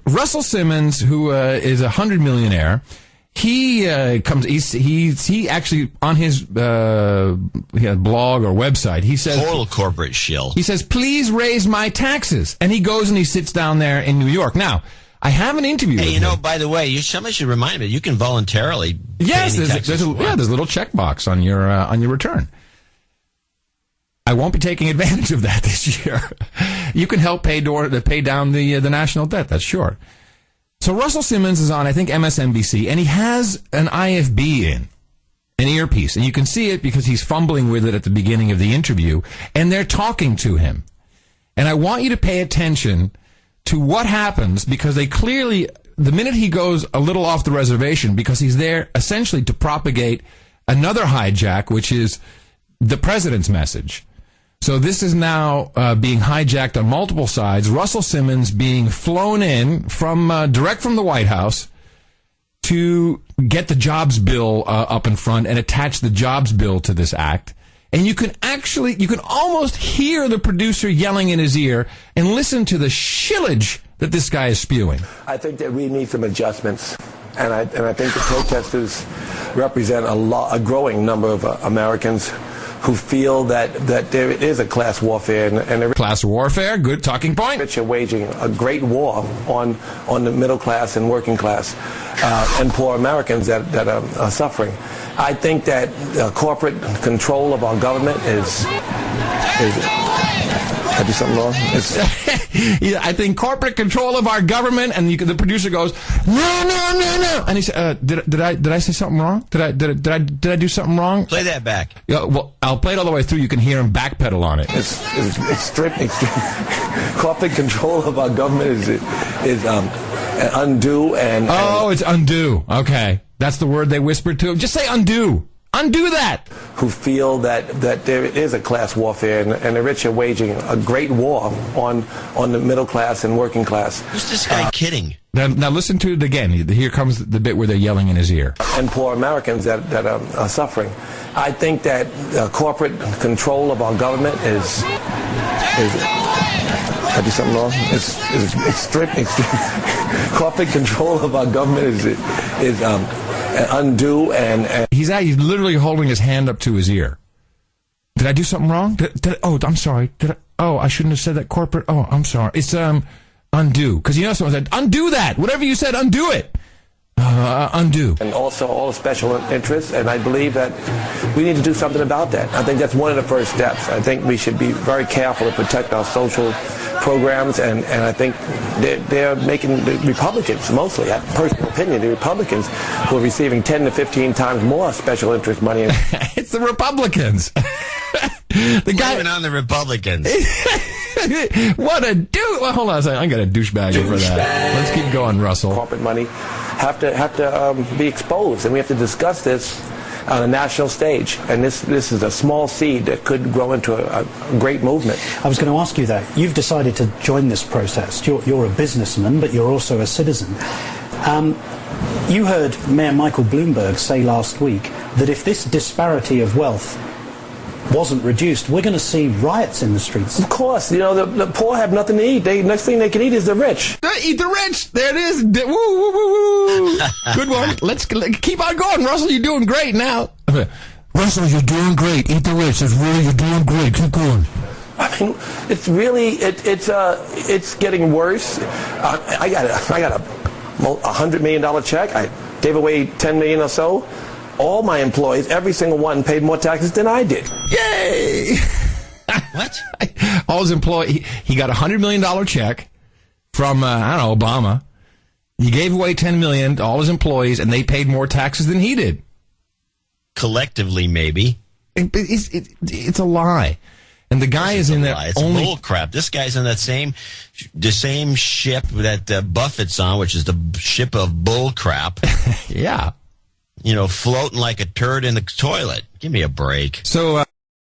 Russell Simmons, who is $100 millionaire, he actually on his blog or website, he says, total corporate shill. He says, please raise my taxes. And he goes and he sits down there in New York. Now, I have an interview with him. By the way, somebody should remind me, you can voluntarily pay any taxes. There's a little checkbox on your return. I won't be taking advantage of that this year. You can help pay down the national debt, that's sure. So Russell Simmons is on, I think, MSNBC, and he has an IFB in, an earpiece. And you can see it because he's fumbling with it at the beginning of the interview, and they're talking to him. And I want you to pay attention to what happens, because they clearly, the minute he goes a little off the reservation, because he's there essentially to propagate another hijack, which is the president's message. So this is now being hijacked on multiple sides. Russell Simmons being flown in direct from the White House to get the jobs bill up in front and attach the jobs bill to this act. And you can almost hear the producer yelling in his ear and listen to the shillage that this guy is spewing. I think that we need some adjustments. And I think the protesters represent a growing number of Americans who feel that there is a class warfare. Class warfare, good talking point. Rich are waging a great war on the middle class and working class and poor Americans that are suffering. I think that corporate control of our government is I do something wrong? Yeah, I think corporate control of our government, and the producer goes, no. And he said, did I say something wrong? Did I do something wrong? Play that back. Yeah, well, I'll play it all the way through. You can hear him backpedal on it. It's extreme. Corporate control of our government is undue and. Oh, it's undue. Okay. That's the word they whispered to him. Just say undo. Undo that. Who feel that there is a class warfare and the rich are waging a great war on the middle class and working class. Who's this guy kidding? Now listen to it again. Here comes the bit where they're yelling in his ear. And poor Americans that are suffering. I think that corporate control of our government is I do something wrong? It's extreme. Corporate control of our government is undue and he's literally holding his hand up to his ear. Did I do something wrong? Oh, I'm sorry. I shouldn't have said that. Corporate. Oh, I'm sorry. It's undue, because someone said undo that. Whatever you said, undo it. Undo. And also all the special interests, and I believe that we need to do something about that. I think that's one of the first steps. I think we should be very careful to protect our social programs, and I think they're making the Republicans, mostly, I personal opinion, the Republicans who are receiving 10 to 15 times more special interest money. It's the Republicans. The guy even on the Republicans. What a dude! Well, hold on a second. I got a douchebag for that. Let's keep going, Russell. Corporate money have to be exposed, and we have to discuss this on a national stage. And this is a small seed that could grow into a great movement. I was going to ask you that. You've decided to join this protest. You're a businessman, but you're also a citizen. You heard Mayor Michael Bloomberg say last week that if this disparity of wealth wasn't reduced, we're going to see riots in the streets. Of course. The poor have nothing to eat. Next thing they can eat is the rich. Eat the rich. There it is. Woo, woo, woo, woo. Good one. Let's keep on going. Russell, you're doing great now. Russell, you're doing great. Eat the rich. You're doing great. Keep going. I mean, it's really, it's getting worse. I got a $100 million check. I gave away $10 million or so. All my employees, every single one, paid more taxes than I did. Yay! What? All his employees, he got a $100 million check from, Obama. He gave away $10 million to all his employees, and they paid more taxes than he did. Collectively, maybe. It's a lie. And the guy is in there only... It's bull crap. This guy's on the same ship that Buffett's on, which is the ship of bull crap. Yeah. Floating like a turd in the toilet. Give me a break. So,